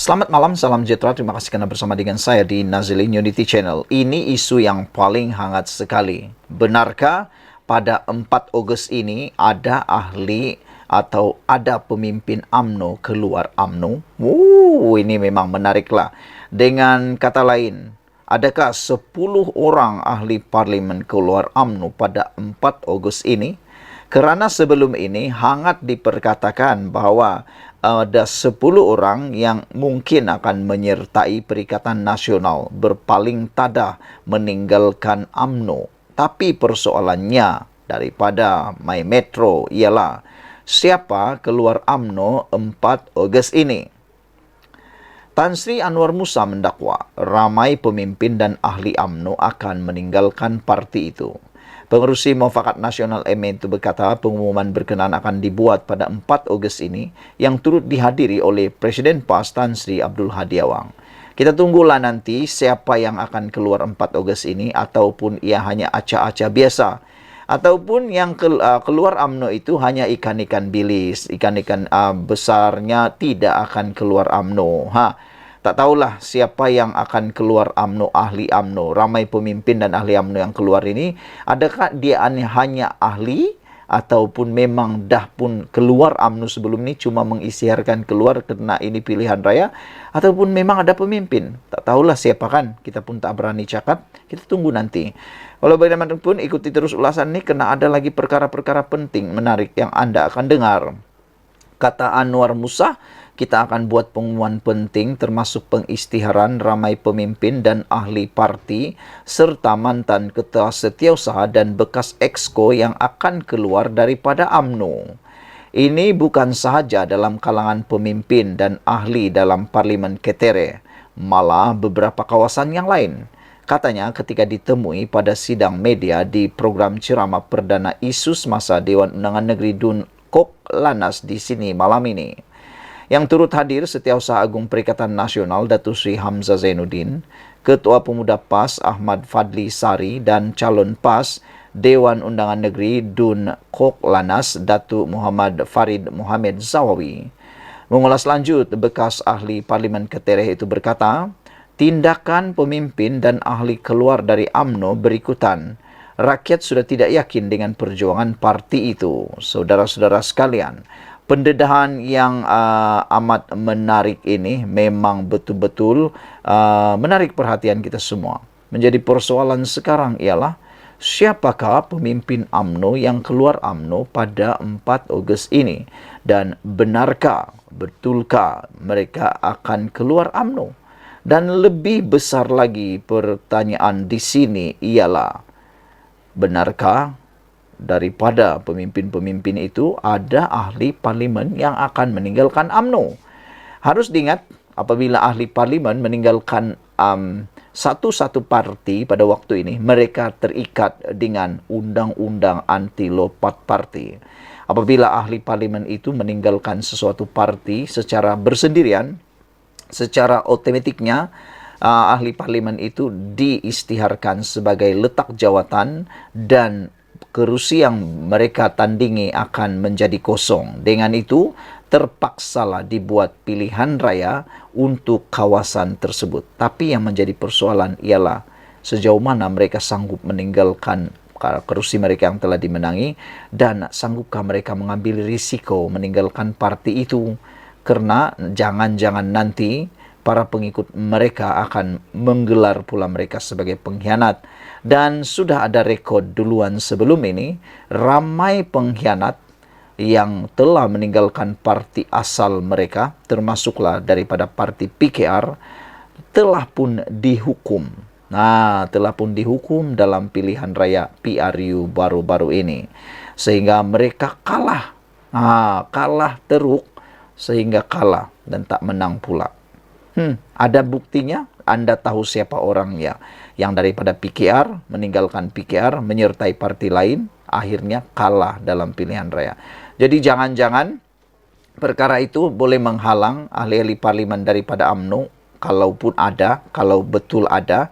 Selamat malam, salam sejahtera. Terima kasih karena bersama dengan saya di Nazilin Unity Channel. Ini isu yang paling hangat sekali. Benarkah pada 4 Ogos ini ada ahli atau ada pemimpin UMNO keluar UMNO? Ini memang menariklah. Dengan kata lain, adakah 10 orang ahli parlimen keluar UMNO pada 4 Ogos ini? Kerana sebelum ini hangat diperkatakan bahawa ada 10 orang yang mungkin akan menyertai Perikatan Nasional berpaling tadah meninggalkan UMNO. Tapi persoalannya daripada My Metro ialah siapa keluar UMNO 4 Ogos ini? Tan Sri Anwar Musa mendakwa ramai pemimpin dan ahli UMNO akan meninggalkan parti itu. Pengerusi Muafakat Nasional MN itu berkata pengumuman berkenaan akan dibuat pada 4 Ogos ini yang turut dihadiri oleh Presiden PAS Tan Sri Abdul Hadi Awang. Kita tunggulah nanti siapa yang akan keluar 4 Ogos ini ataupun ia hanya acah-acah biasa. Ataupun yang keluar UMNO itu hanya ikan-ikan bilis, ikan-ikan besarnya tidak akan keluar UMNO. Tak tahulah siapa yang akan keluar UMNO, ahli UMNO. Ramai pemimpin dan ahli UMNO yang keluar ini, adakah dia hanya ahli ataupun memang dah pun keluar UMNO sebelum ini cuma mengisytiharkan keluar kerana ini pilihan raya ataupun memang ada pemimpin. Tak tahulah siapa kan, kita pun tak berani cakap. Kita tunggu nanti. Walau bagaimanapun ikuti terus ulasan ini kerana ada lagi perkara-perkara penting menarik yang anda akan dengar. Kata Anwar Musa, kita akan buat pengumuman penting termasuk pengisytiharan ramai pemimpin dan ahli parti serta mantan ketua setiausaha dan bekas exco yang akan keluar daripada UMNO. Ini bukan sahaja dalam kalangan pemimpin dan ahli dalam Parlimen Ketere, malah beberapa kawasan yang lain. Katanya ketika ditemui pada sidang media di program ceramah perdana isu semasa Dewan Undangan Negeri Dun Kok Lannas di sini malam ini. Yang turut hadir Setiausaha Agung Perikatan Nasional Datuk Sri Hamzah Zainuddin, Ketua Pemuda PAS Ahmad Fadli Sari dan calon PAS Dewan Undangan Negeri Dun Kok Lannas Datuk Muhammad Farid Mohamed Zawawi. Mengulas lanjut, bekas ahli Parlimen Ketere itu berkata, tindakan pemimpin dan ahli keluar dari UMNO berikutan. Rakyat sudah tidak yakin dengan perjuangan parti itu. Saudara-saudara sekalian, pendedahan yang amat menarik ini memang betul-betul menarik perhatian kita semua. Menjadi persoalan sekarang ialah siapakah pemimpin UMNO yang keluar UMNO pada 4 Ogos ini? Dan benarkah, betulkah mereka akan keluar UMNO? Dan lebih besar lagi pertanyaan di sini ialah, benarkah daripada pemimpin-pemimpin itu ada ahli parlimen yang akan meninggalkan UMNO? Harus diingat, apabila ahli parlimen meninggalkan satu-satu parti pada waktu ini, mereka terikat dengan undang-undang anti lopat parti. Apabila ahli parlimen itu meninggalkan sesuatu parti secara bersendirian, secara otomatiknya ahli parlimen itu diisytiharkan sebagai letak jawatan dan kerusi yang mereka tandingi akan menjadi kosong. Dengan itu, terpaksalah dibuat pilihan raya untuk kawasan tersebut. Tapi yang menjadi persoalan ialah sejauh mana mereka sanggup meninggalkan kerusi mereka yang telah dimenangi dan sanggupkah mereka mengambil risiko meninggalkan parti itu. Kerana jangan-jangan nanti para pengikut mereka akan menggelar pula mereka sebagai pengkhianat. Dan sudah ada rekod duluan sebelum ini, ramai pengkhianat yang telah meninggalkan parti asal mereka, termasuklah daripada parti PKR, telah pun dihukum. Telah pun dihukum dalam pilihan raya PRU baru-baru ini. Sehingga mereka kalah. Kalah teruk sehingga kalah dan tak menang pula. Ada buktinya, anda tahu siapa orangnya yang daripada PKR, meninggalkan PKR, menyertai parti lain, akhirnya kalah dalam pilihan raya. Jadi jangan-jangan perkara itu boleh menghalang ahli-ahli parlimen daripada UMNO, kalaupun ada, kalau betul ada,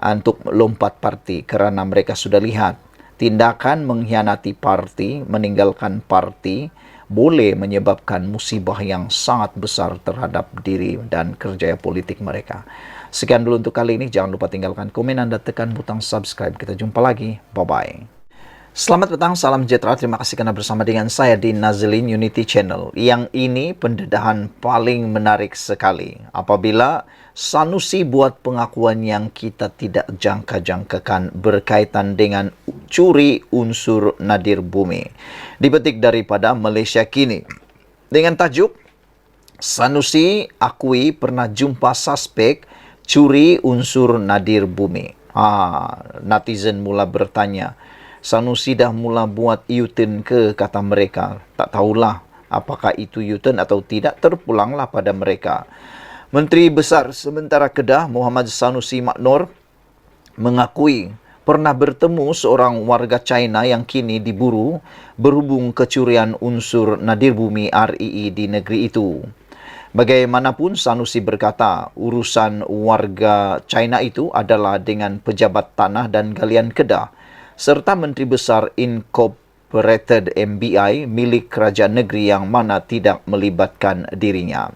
untuk lompat parti. Kerana mereka sudah lihat tindakan mengkhianati parti, meninggalkan parti, boleh menyebabkan musibah yang sangat besar terhadap diri dan kerjaya politik mereka. Sekian dulu untuk kali ini. Jangan lupa tinggalkan komen Anda, tekan butang subscribe. Kita jumpa lagi. Bye-bye. Selamat petang, salam sejahtera. Terima kasih karena bersama dengan saya di Nazilin Unity Channel. Yang ini pendedahan paling menarik sekali. Apabila Sanusi buat pengakuan yang kita tidak jangka-jangkakan berkaitan dengan curi unsur nadir bumi. Dipetik daripada Malaysia Kini. Dengan tajuk, Sanusi akui pernah jumpa suspek curi unsur nadir bumi. Netizen mula bertanya, Sanusi dah mula buat U-turn ke, kata mereka. Tak tahulah apakah itu U-turn atau tidak, terpulanglah pada mereka. Menteri Besar Sementara Kedah Muhammad Sanusi Maknor mengakui pernah bertemu seorang warga China yang kini diburu berhubung kecurian unsur nadir bumi REE di negeri itu. Bagaimanapun, Sanusi berkata urusan warga China itu adalah dengan pejabat tanah dan galian Kedah serta Menteri Besar Incorporated MBI milik kerajaan negeri yang mana tidak melibatkan dirinya.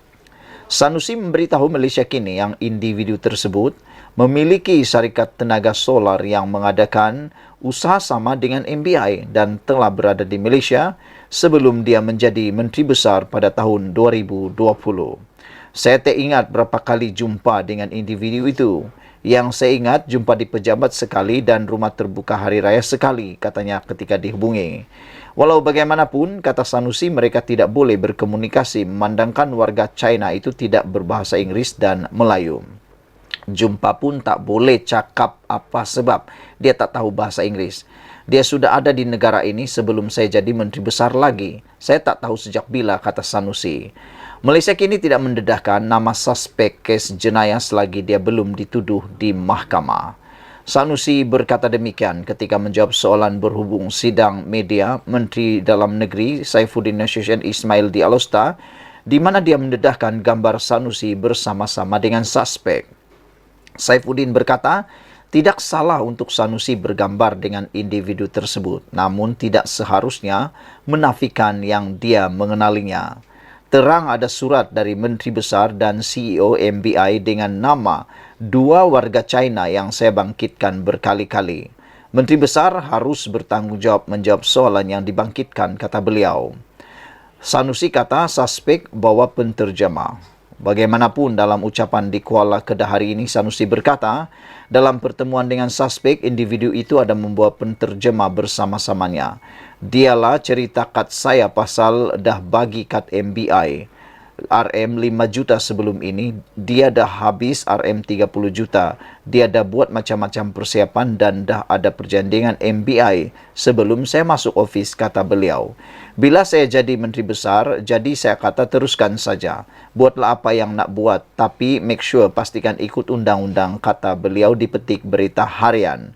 Sanusi memberitahu Malaysia Kini yang individu tersebut memiliki syarikat tenaga solar yang mengadakan usaha sama dengan MBI dan telah berada di Malaysia sebelum dia menjadi Menteri Besar pada tahun 2020. Saya tak ingat berapa kali jumpa dengan individu itu. Yang saya ingat, jumpa di pejabat sekali dan rumah terbuka hari raya sekali, katanya ketika dihubungi. Walau bagaimanapun, kata Sanusi, mereka tidak boleh berkomunikasi memandangkan warga China itu tidak berbahasa Inggeris dan Melayu. Jumpa pun tak boleh cakap apa sebab dia tak tahu bahasa Inggeris. Dia sudah ada di negara ini sebelum saya jadi Menteri Besar lagi. Saya tak tahu sejak bila, kata Sanusi. Malaysia Kini tidak mendedahkan nama suspek kes jenayah selagi dia belum dituduh di mahkamah. Sanusi berkata demikian ketika menjawab soalan berhubung sidang media Menteri Dalam Negeri Saifuddin Nasution Ismail di Alosta, di mana dia mendedahkan gambar Sanusi bersama-sama dengan suspek. Saifuddin berkata, tidak salah untuk Sanusi bergambar dengan individu tersebut, namun tidak seharusnya menafikan yang dia mengenalinya. Terang ada surat dari Menteri Besar dan CEO MBI dengan nama dua warga China yang saya bangkitkan berkali-kali. Menteri Besar harus bertanggungjawab menjawab soalan yang dibangkitkan, kata beliau. Sanusi kata suspek bawa penterjemah. Bagaimanapun, dalam ucapan di Kuala Kedah hari ini, Sanusi berkata, dalam pertemuan dengan suspek, individu itu ada membawa penterjemah bersama-samanya. Dialah cerita kad saya pasal dah bagi kad MBI RM 5 juta sebelum ini, dia dah habis RM 30 juta. Dia dah buat macam-macam persiapan dan dah ada perjanjian MBI sebelum saya masuk ofis, kata beliau. Bila saya jadi Menteri Besar, jadi saya kata teruskan saja. Buatlah apa yang nak buat, tapi make sure pastikan ikut undang-undang, kata beliau dipetik Berita Harian.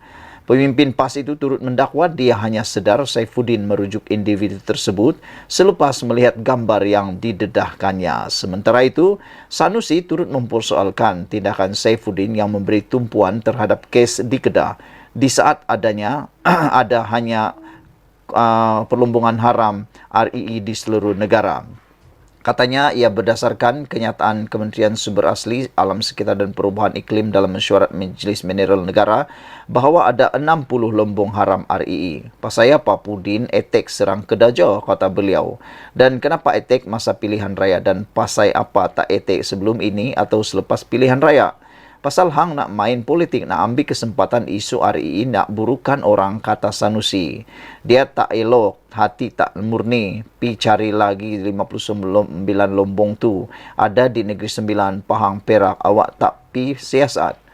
Pemimpin PAS itu turut mendakwa dia hanya sedar Saifuddin merujuk individu tersebut selepas melihat gambar yang didedahkannya. Sementara itu, Sanusi turut mempersoalkan tindakan Saifuddin yang memberi tumpuan terhadap kes di Kedah di saat adanya perlombongan haram REE di seluruh negara. Katanya, ia berdasarkan kenyataan Kementerian Sumber Asli, Alam Sekitar dan Perubahan Iklim dalam mesyuarat Majlis Mineral Negara bahawa ada 60 lombong haram REE. Pasal apa Pudin etek serang Kedah je, kata beliau. Dan kenapa etek masa pilihan raya dan pasal apa tak etek sebelum ini atau selepas pilihan raya? Pasal hang nak main politik, nak ambil kesempatan isu REE, nak burukan orang, kata Sanusi. Dia tak elok, hati tak murni. Pi cari lagi 59 lombong tu. Ada di Negeri Sembilan, Pahang, Perak. Awak tak pi siasat.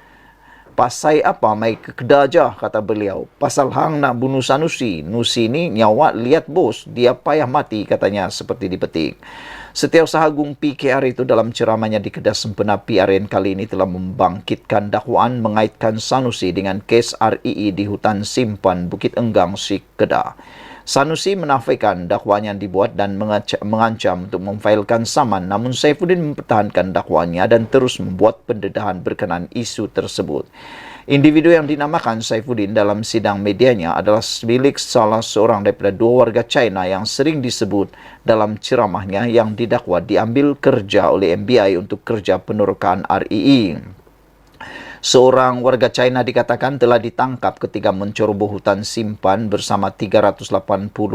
Pasal apa mai ke Kedah je, kata beliau. Pasal hang nak bunuh Sanusi. Nusi ni nyawa lihat bos, dia payah mati, katanya seperti dipetik. Setiausaha Agung PKR itu dalam ceramahnya di Kedah Sempena PRN kali ini telah membangkitkan dakwaan mengaitkan Sanusi dengan kes REE di hutan simpan Bukit Enggang, Sik, Kedah. Sanusi menafikan dakwaan yang dibuat dan mengancam untuk memfailkan saman, namun Saifuddin mempertahankan dakwaannya dan terus membuat pendedahan berkenaan isu tersebut. Individu yang dinamakan Saifuddin dalam sidang medianya adalah milik salah seorang daripada dua warga China yang sering disebut dalam ceramahnya yang didakwa diambil kerja oleh MBI untuk kerja penerokan RII. Seorang warga China dikatakan telah ditangkap ketika menceroboh hutan simpan bersama 380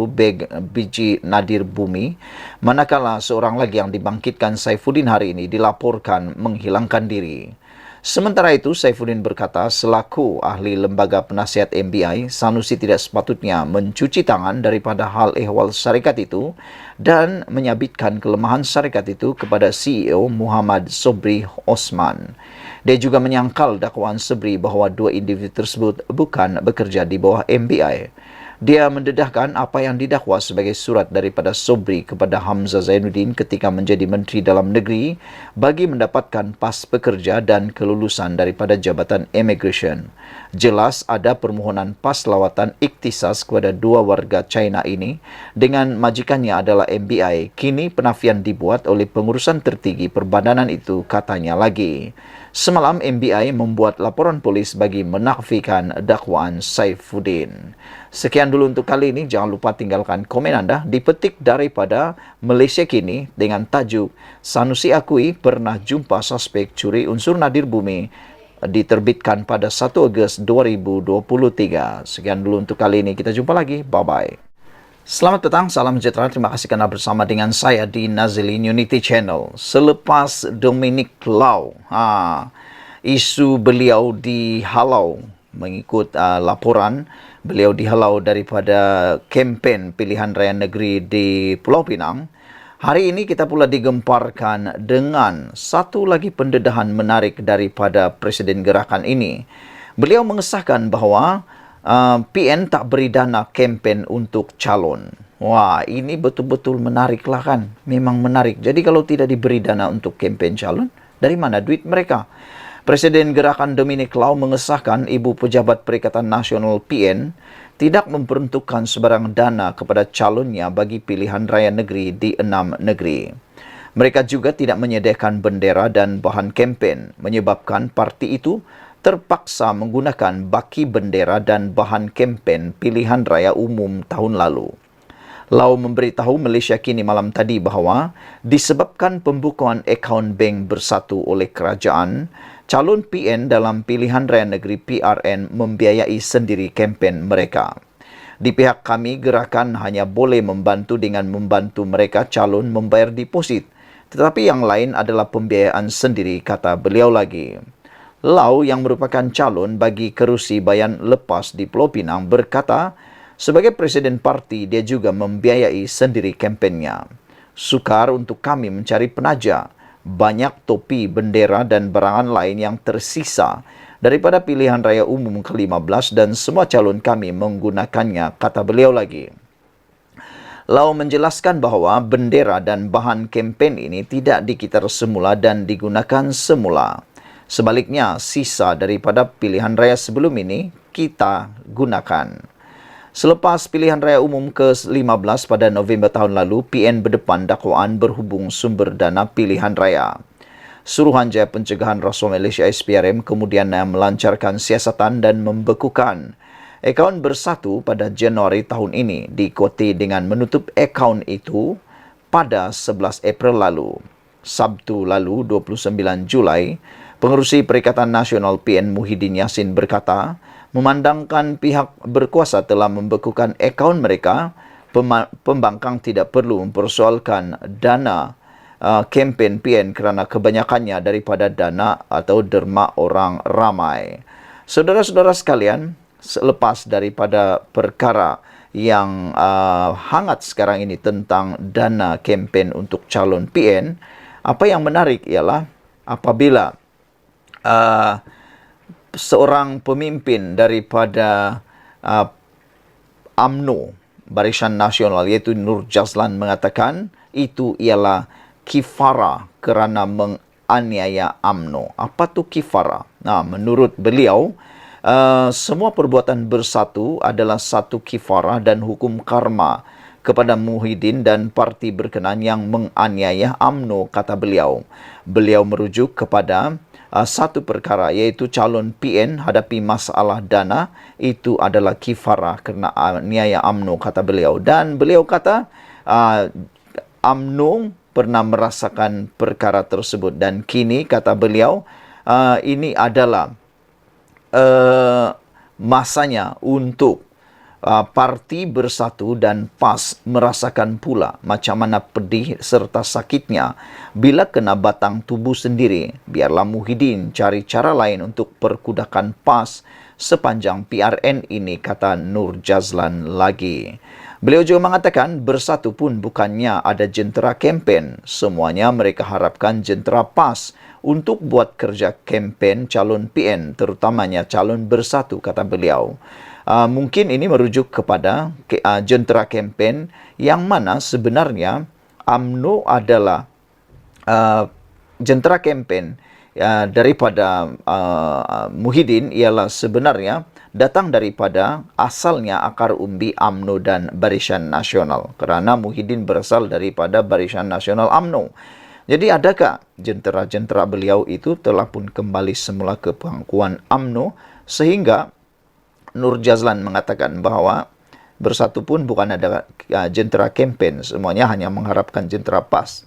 beg biji nadir bumi, manakala seorang lagi yang dibangkitkan Saifuddin hari ini dilaporkan menghilangkan diri. Sementara itu, Saifuddin berkata, selaku ahli lembaga penasihat MBI, Sanusi tidak sepatutnya mencuci tangan daripada hal ehwal syarikat itu dan menyabitkan kelemahan syarikat itu kepada CEO Muhammad Sobri Osman. Dia juga menyangkal dakwaan Sobri bahawa dua individu tersebut bukan bekerja di bawah MBI. Dia mendedahkan apa yang didakwa sebagai surat daripada Sobri kepada Hamzah Zainuddin ketika menjadi Menteri Dalam Negeri bagi mendapatkan pas pekerja dan kelulusan daripada Jabatan Immigration. Jelas ada permohonan pas lawatan iktisas kepada dua warga China ini dengan majikannya adalah MBI. Kini penafian dibuat oleh pengurusan tertinggi perbadanan itu, katanya lagi. Semalam MBI membuat laporan polis bagi menafikan dakwaan Saifuddin. Sekian dulu untuk kali ini. Jangan lupa tinggalkan komen anda. Dipetik daripada Malaysia Kini dengan tajuk Sanusi akui pernah jumpa suspek curi unsur nadir bumi, diterbitkan pada 1 Ogos 2023. Sekian dulu untuk kali ini. Kita jumpa lagi. Bye-bye. Selamat datang, salam sejahtera. Terima kasih kerana bersama dengan saya di Nazilin Unity Channel. Selepas Dominic Lau, isu beliau dihalau mengikut laporan, beliau dihalau daripada kempen pilihan raya negeri di Pulau Pinang. Hari ini kita pula digemparkan dengan satu lagi pendedahan menarik daripada Presiden Gerakan ini. Beliau mengesahkan bahawa PN tak beri dana kempen untuk calon. Wah, ini betul-betul menariklah kan. Memang menarik. Jadi kalau tidak diberi dana untuk kempen calon, dari mana duit mereka? Presiden Gerakan Dominic Lau mengesahkan Ibu Pejabat Perikatan Nasional PN tidak memperuntukkan sebarang dana kepada calonnya bagi pilihan raya negeri di 6 negeri. Mereka juga tidak menyediakan bendera dan bahan kempen, menyebabkan parti itu terpaksa menggunakan baki bendera dan bahan kempen pilihan raya umum tahun lalu. Lau memberitahu Malaysia Kini malam tadi bahawa disebabkan pembukaan akaun bank bersatu oleh kerajaan, calon PN dalam pilihan raya negeri PRN membiayai sendiri kempen mereka. Di pihak kami, gerakan hanya boleh membantu dengan membantu mereka calon membayar deposit, tetapi yang lain adalah pembiayaan sendiri, kata beliau lagi. Lau yang merupakan calon bagi kerusi bayan lepas di Pulau Pinang berkata, sebagai presiden parti dia juga membiayai sendiri kempennya. Sukar untuk kami mencari penaja, banyak topi, bendera dan barangan lain yang tersisa daripada pilihan raya umum ke-15 dan semua calon kami menggunakannya, kata beliau lagi. Lau menjelaskan bahawa bendera dan bahan kempen ini tidak dikitar semula dan digunakan semula. Sebaliknya, sisa daripada pilihan raya sebelum ini kita gunakan. Selepas pilihan raya umum ke-15 pada November tahun lalu, PN berdepan dakwaan berhubung sumber dana pilihan raya. Suruhanjaya Pencegahan Rasuah Malaysia SPRM kemudian melancarkan siasatan dan membekukan akaun bersatu pada Januari tahun ini, diikuti dengan menutup akaun itu pada 11 April lalu. Sabtu lalu, 29 Julai, Pengerusi Perikatan Nasional PN Muhyiddin Yassin berkata, memandangkan pihak berkuasa telah membekukan akaun mereka, pembangkang tidak perlu mempersoalkan dana kempen PN kerana kebanyakannya daripada dana atau derma orang ramai. Saudara-saudara sekalian, selepas daripada perkara yang hangat sekarang ini tentang dana kempen untuk calon PN, apa yang menarik ialah apabila seorang pemimpin daripada UMNO, Barisan Nasional, iaitu Nur Jazlan, mengatakan itu ialah kifara kerana menganiaya UMNO. Apa tu kifara? Menurut beliau, semua perbuatan bersatu adalah satu kifara dan hukum karma kepada Muhyiddin dan parti berkenaan yang menganiaya UMNO, kata beliau. Beliau merujuk kepada satu perkara, yaitu calon PN hadapi masalah dana, itu adalah kifarah kerana niaya UMNO, kata beliau. Dan beliau kata UMNO pernah merasakan perkara tersebut, dan kini kata beliau ini adalah masanya untuk parti bersatu dan PAS merasakan pula macam mana pedih serta sakitnya bila kena batang tubuh sendiri. Biarlah Muhyiddin cari cara lain untuk perkudakan PAS sepanjang PRN ini, kata Nur Jazlan lagi. Beliau juga mengatakan bersatu pun bukannya ada jentera kempen. Semuanya mereka harapkan jentera PAS untuk buat kerja kempen calon PN, terutamanya calon bersatu, kata beliau. Mungkin ini merujuk kepada jentera kempen yang mana sebenarnya UMNO adalah jentera kempen daripada Muhyiddin ialah sebenarnya datang daripada asalnya akar umbi UMNO dan Barisan Nasional, kerana Muhyiddin berasal daripada Barisan Nasional UMNO. Jadi adakah jentera-jentera beliau itu telah pun kembali semula ke pangkuan UMNO, sehingga Nur Jazlan mengatakan bahawa bersatu pun bukan ada jentera kempen, semuanya hanya mengharapkan jentera PAS.